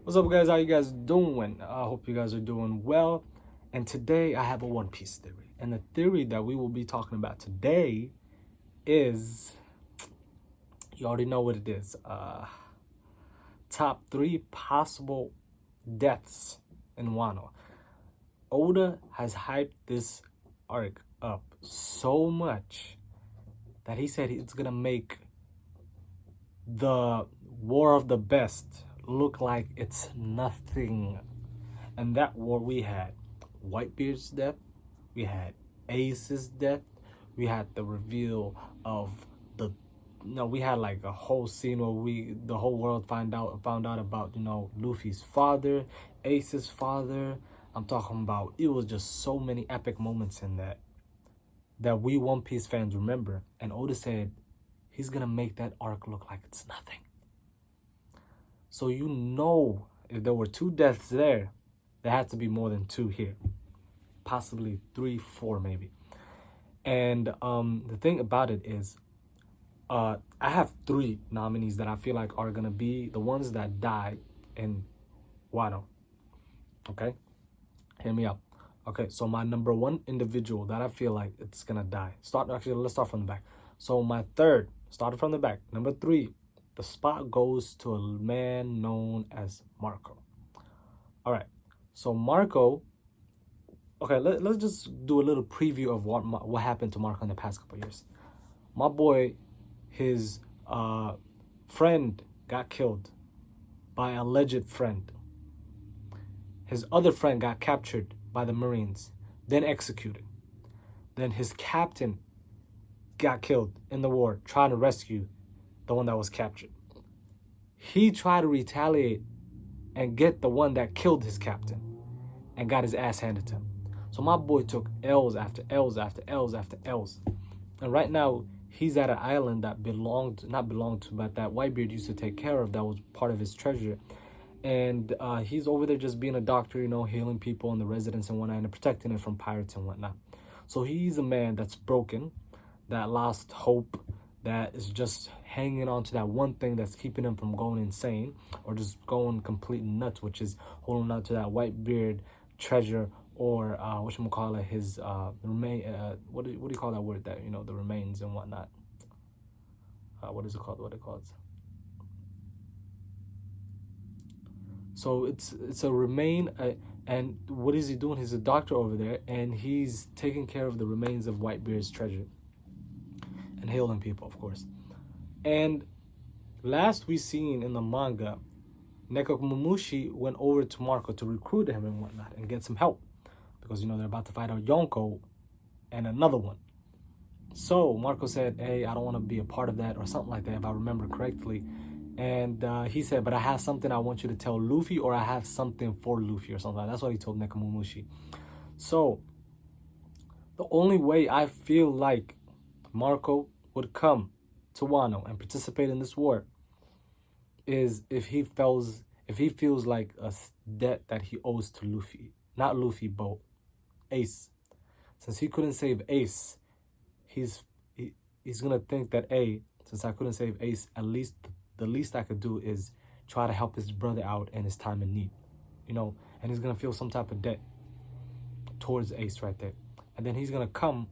What's up, guys? How you guys doing? I hope you guys are doing well. And today I have a One Piece theory. And the theory that we will be talking about today is, you already know what it is. Top 3 possible deaths in Wano. Oda has hyped this arc up so much that he said it's gonna make the War of the Best look like it's nothing. And that war, we had Whitebeard's death, we had Ace's death, we had the reveal of the we had like a whole scene where the whole world found out about Luffy's father, Ace's father. I'm talking about, it was just so many epic moments in that we One Piece fans remember. And Oda said he's gonna make that arc look like it's nothing. So if there were 2 deaths there had to be more than 2 here, possibly 3, 4 maybe. And the thing about it is, I have 3 nominees that I feel like are gonna be the ones that die in Wano. Okay, hear me out. Okay, so my number 1 individual that I feel like it's gonna die. Let's start from the back. So my third, started from the back. Number 3, the spot goes to a man known as Marco. All right, so Marco. Okay, let's just do a little preview of what happened to Marco in the past couple years. My boy, his friend got killed by an alleged friend. His other friend got captured by the Marines, then executed. Then his captain got killed in the war trying to rescue the one that was captured. He tried to retaliate and get the one that killed his captain and got his ass handed to him. So my boy took L's after L's after L's after L's. And right now, he's at an island that but that Whitebeard used to take care of, that was part of his treasure. And he's over there just being a doctor, healing people and the residents and whatnot, and protecting it from pirates and whatnot. So he's a man that's broken, that lost hope, that is just hanging on to that one thing that's keeping him from going insane or just going complete nuts, which is holding on to that Whitebeard treasure, or whatchamacallit, his remain, what do you call that word, that the remains and whatnot, what is it called, so it's a remain, and what is he doing? He's a doctor over there, and he's taking care of the remains of Whitebeard's treasure and healing people, of course. And last we seen in the manga, Nekomamushi went over to Marco to recruit him and whatnot and get some help, because they're about to fight out Yonko and another one. So Marco said, hey, I don't want to be a part of that, or something like that, if I remember correctly. And he said, but I have something I want you to tell Luffy, or I have something for Luffy, or something like that. That's what he told Nekomamushi. So the only way I feel like Marco would come to Wano and participate in this war is if he feels like a debt that he owes to Luffy. Not Luffy, but Ace. Since he couldn't save Ace, he's gonna think that, since I couldn't save Ace, at least the least I could do is try to help his brother out in his time of need, and he's gonna feel some type of debt towards Ace right there. And then he's gonna come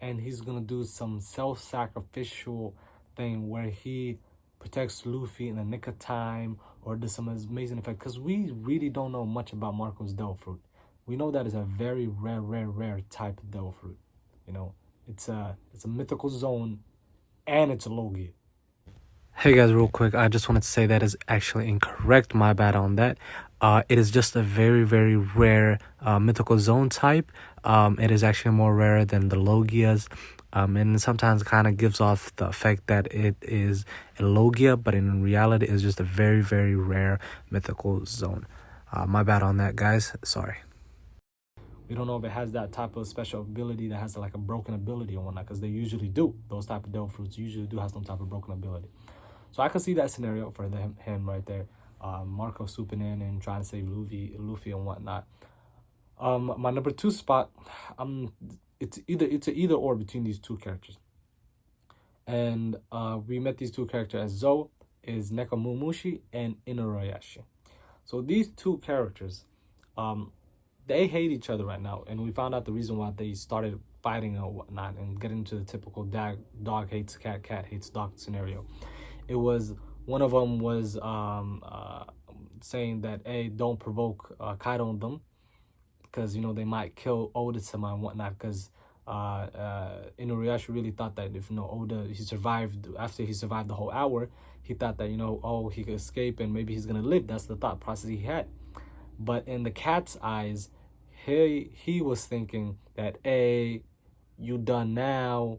and he's gonna do some self-sacrificial thing where he protects Luffy in the nick of time, or does some amazing effect, because we really don't know much about Marco's devil fruit. We know that is a very rare type of devil fruit. It's a mythical zone, and it's a Logia. Hey guys, real quick, I just wanted to say that is actually incorrect. My bad on that. It is just a very rare mythical zone type. It is actually more rare than the Logias. And sometimes kind of gives off the effect that it is a Logia, but in reality it's just a very rare mythical zone. My bad on that, guys. Sorry. We don't know if it has that type of special ability that has like a broken ability or whatnot, because they usually do. Those type of devil fruits usually do have some type of broken ability. So I could see that scenario for him right there. Marco swooping in and trying to save Luffy and whatnot. My number 2 spot, it's an either or between these 2 characters. And we met these 2 characters as Zou, is Nekomamushi, and Inuyasha. So these two characters, they hate each other right now, and we found out the reason why they started fighting or whatnot, and getting into the typical dog hates cat, cat hates dog scenario. It was one of them was saying that, hey, don't provoke Kaido on them, because they might kill Oda-sama and whatnot, because Inuyasha really thought that if Oda, he survived, after he survived the whole hour, he thought that oh, he could escape and maybe he's gonna live. That's the thought process he had. But in the cat's eyes, he was thinking that, hey, you done now.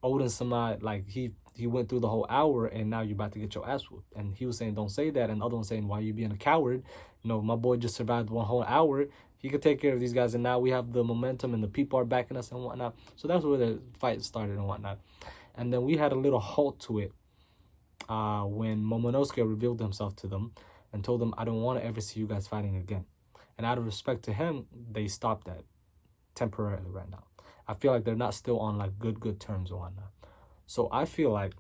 Oden-sama, like he went through the whole hour and now you're about to get your ass whooped. And he was saying, don't say that. And the other one saying, why are you being a coward? My boy just survived one whole hour. He could take care of these guys, and now we have the momentum and the people are backing us and whatnot. So that's where the fight started and whatnot. And then we had a little halt to it when Momonosuke revealed himself to them and told them, I don't want to ever see you guys fighting again. And out of respect to him, they stopped that temporarily right now. I feel like they're not still on like good terms or whatnot. So I feel like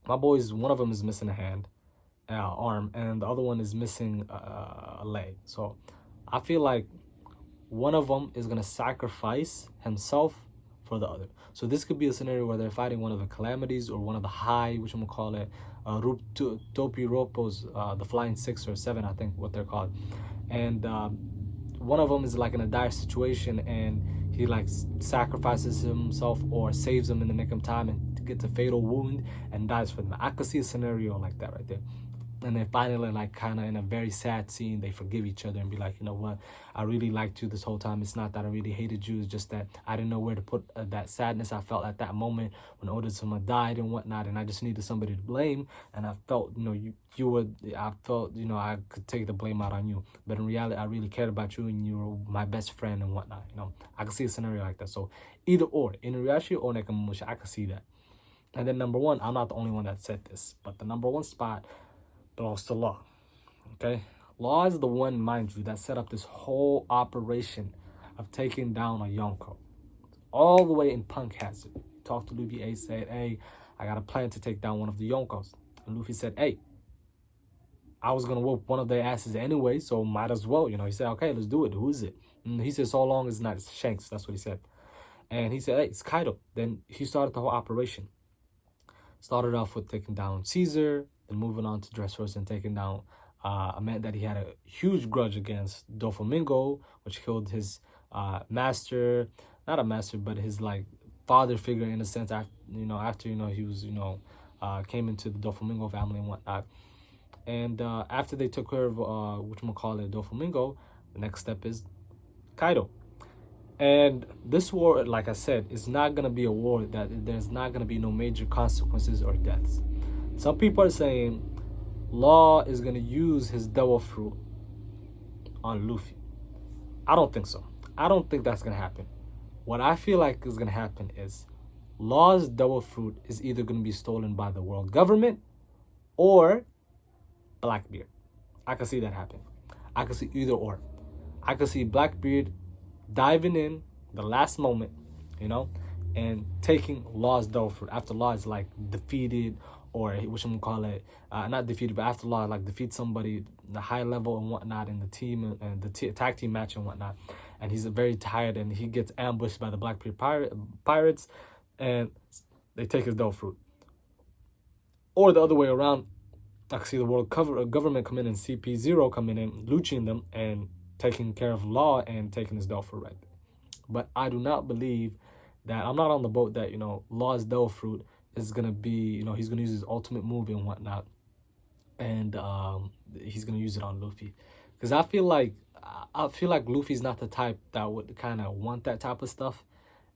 my boys, one of them is missing a hand, arm, and the other one is missing a leg. So I feel like one of them is going to sacrifice himself for the other. So this could be a scenario where they're fighting one of the calamities or one of the high, which I'm going to call it, Topi Ropos, the Flying 6 or 7, I think what they're called. And one of them is like in a dire situation and he like sacrifices himself or saves them in the nick of time and gets a fatal wound and dies for them. I could see a scenario like that right there. And then finally, like kind of in a very sad scene, they forgive each other and be like, you know what, I really liked you this whole time. It's not that I really hated you. It's just that I didn't know where to put that sadness I felt at that moment when Oda-sama died and whatnot. And I just needed somebody to blame. And I felt, I felt, I could take the blame out on you. But in reality, I really cared about you and you were my best friend and whatnot. I could see a scenario like that. So either or, Inuyasha or Nekomamushi, I could see that. And then number one, I'm not the only one that said this, but the number one spot belongs to Law. Okay? Law is the one, mind you, that set up this whole operation of taking down a Yonko. All the way in Punk has it. He talked to Luffy, A said, hey, I got a plan to take down one of the Yonkos. And Luffy said, hey, I was going to whoop one of their asses anyway, so might as well. He said, okay, let's do it. Who is it? And he said, so long as not, it's Shanks. That's what he said. And he said, hey, it's Kaido. Then he started the whole operation. Started off with taking down Caesar, then moving on to Dressrosa and taking down a man that he had a huge grudge against, Doflamingo, which killed his master, not a master, but his like father figure in a sense. After he was came into the Doflamingo family and whatnot. And after they took care of Doflamingo, the next step is Kaido. And this war, like I said, is not going to be a war that there's not going to be no major consequences or deaths. Some people are saying Law is going to use his devil fruit on Luffy. I don't think so. I don't think that's going to happen. What I feel like is going to happen is Law's devil fruit is either going to be stolen by the world government or Blackbeard. I can see that happen. I can see either or. I can see Blackbeard diving in the last moment, and taking Law's devil fruit after Law is like defeated, or which I'm gonna call it, not defeated, but after Law like defeats somebody the high level and whatnot in the team and the tag team match and whatnot, and he's very tired and he gets ambushed by the Blackbeard pirates, and they take his devil fruit. Or the other way around, I can see the world government come in and CP0 coming in, looting them and taking care of Law and taking his devil fruit right there. But I do not believe that, I'm not on the boat that, Law's devil fruit is going to be, he's going to use his ultimate move and whatnot. And he's going to use it on Luffy. Because I feel like Luffy's not the type that would kind of want that type of stuff.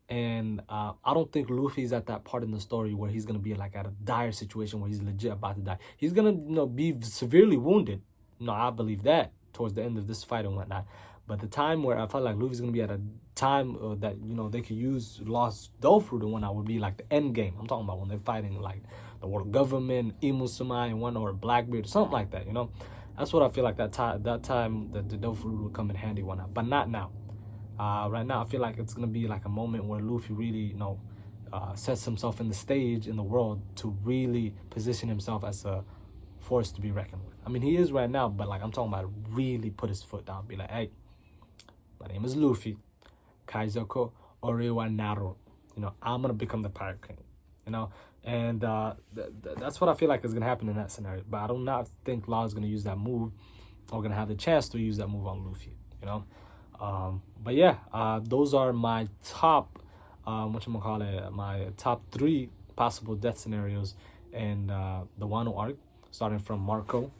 And I don't think Luffy's at that part in the story where he's going to be like at a dire situation where he's legit about to die. He's going to, be severely wounded. I believe that towards the end of this fight and whatnot. But the time where I felt like Luffy's going to be at a time that, they could use Lost Dofruit and whatnot would be like the end game. I'm talking about when they're fighting like the world government, Imusama and whatnot, or Blackbeard, or something like that, That's what I feel like that time that the Dofruit would come in handy, whatnot. But not now. Right now, I feel like it's going to be like a moment where Luffy really, sets himself in the stage in the world to really position himself as a force to be reckoned with. I mean, he is right now, but like I'm talking about really put his foot down. Be like, hey, my name is Luffy, Kaizoko Orewa Naro. You know, I'm gonna become the Pirate King. You know, and that's what I feel like is gonna happen in that scenario. But I do not think Law is gonna use that move, or gonna have the chance to use that move on Luffy. You know, but yeah, those are my top, my top 3 possible death scenarios in the Wano arc, starting from Marco.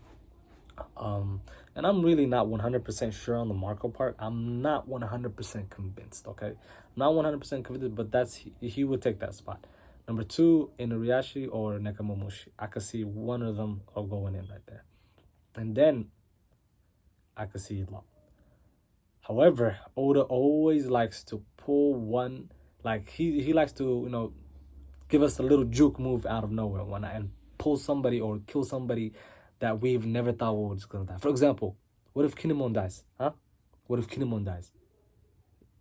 And I'm really not 100% sure on the Marco part. I'm not 100% convinced, okay? Not 100% convinced, but he would take that spot. Number 2, Inuyasha or Nekomamushi. I could see one of them are going in right there. And then I could see Law. However, Oda always likes to pull one, like he likes to, you know, give us a little juke move out of nowhere and pull somebody or kill somebody that we've never thought was gonna die. For example, what if Kinemon dies? Huh? What if Kinemon dies?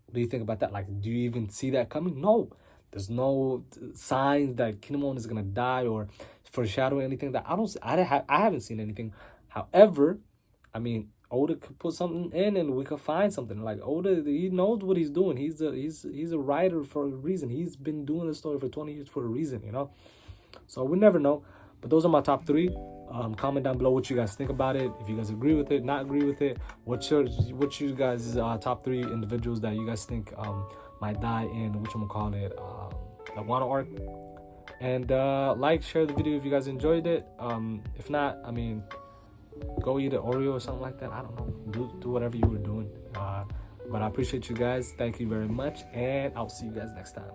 What do you think about that? Like, do you even see that coming? No. There's no signs that Kinemon is gonna die or foreshadowing anything. That I haven't seen anything. However, I mean, Oda could put something in and we could find something. Like Oda, he knows what he's doing. He's a writer for a reason. He's been doing the story for 20 years for a reason, you know? So we never know. But those are my top 3. Comment down below what you guys think about it. If you guys agree with it, not agree with it. What's you guys' top 3 individuals that you guys think might die in the Wano arc? And like, share the video if you guys enjoyed it. If not, I mean, go eat an Oreo or something like that. I don't know. Do whatever you were doing. But I appreciate you guys. Thank you very much, and I'll see you guys next time.